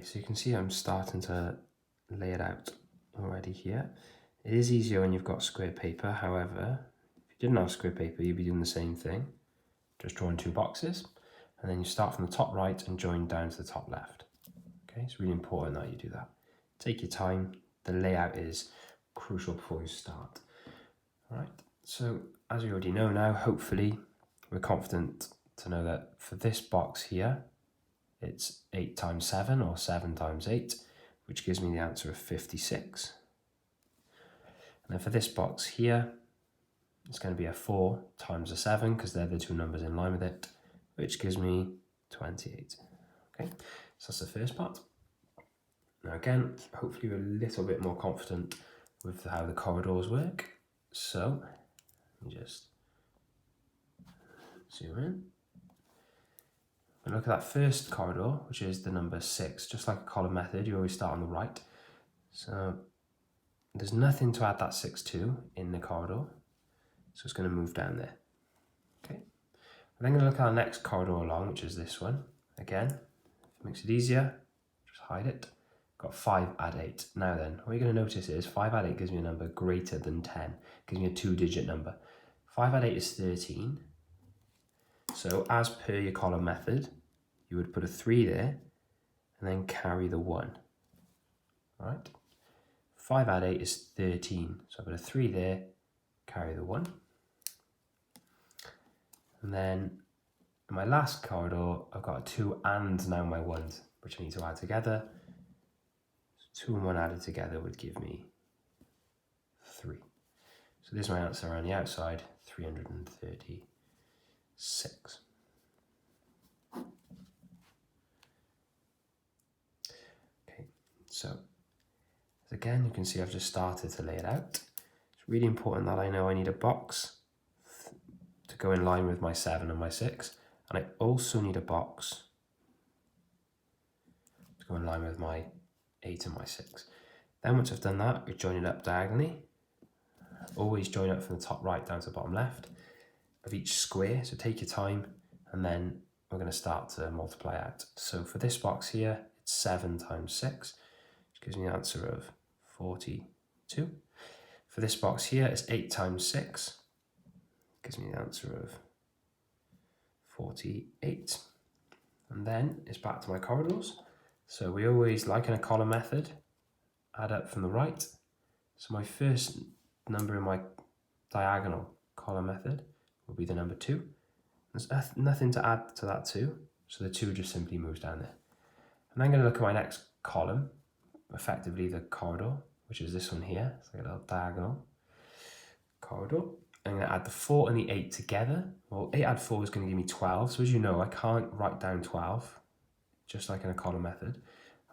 so you can see I'm starting to lay it out already here. It is easier when you've got square paper. However, if you didn't have square paper, you'd be doing the same thing. Just drawing 2 boxes, and then you start from the top right and join down to the top left. Okay, it's really important that you do that. Take your time. The layout is crucial before you start. All right, so as you already know now, hopefully we're confident to know that for this box here, it's 8 times 7 or 7 times 8, which gives me the answer of 56. And then for this box here, it's going to be a 4 times a 7 because they're the 2 numbers in line with it, which gives me 28. Okay, so that's the first part. Now again, hopefully we're a little bit more confident with how the corridors work. So let me just zoom in. And look at that first corridor, which is the number 6. Just like a column method, you always start on the right. So there's nothing to add that 6 to in the corridor. So it's going to move down there. Okay. We're then going to look at our next corridor along, which is this one. Again, if it makes it easier, just hide it. Got 5 add 8. Now then, what you're going to notice is 5 add 8 gives me a number greater than 10. Gives me a 2-digit number. 5 add 8 is 13. So as per your column method, you would put a 3 there and then carry the 1. All right. 5 add 8 is 13. So I put a 3 there, carry the 1. And then in my last corridor, I've got a 2 and now my 1s, which I need to add together. 2 and 1 added together would give me 3. So there's my answer on the outside, 336. Okay, so again, you can see I've just started to lay it out. It's really important that I know I need a box to go in line with my 7 and my 6. And I also need a box to go in line with my 8 and my 6. Then once I've done that, we join it up diagonally. Always join up from the top right down to the bottom left of each square. So take your time, and then we're going to start to multiply out. So for this box here, it's 7 times 6, which gives me an answer of 42. For this box here, it's 8 times 6, gives me the answer of 48. And then it's back to my corridors. So we always, like in a column method, add up from the right. So my first number in my diagonal column method will be the number 2. There's nothing to add to that 2, so the 2 just simply moves down there. And I'm going to look at my next column, effectively the corridor, which is this one here. It's like a little diagonal corridor. I'm going to add the 4 and the 8 together. Well, 8 add 4 is going to give me 12. So as you know, I can't write down 12, just like in a column method.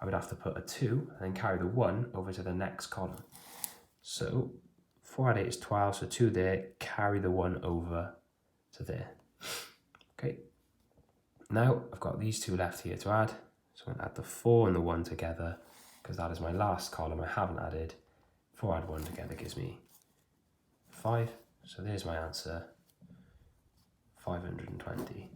I would have to put a 2 and then carry the 1 over to the next column. So 4 add 8 is 12, so 2 there, carry the 1 over to there. Okay, now I've got these 2 left here to add. So I'm going to add the 4 and the 1 together, because that is my last column I haven't added. 4 add 1 together gives me 5. So there's my answer, 520.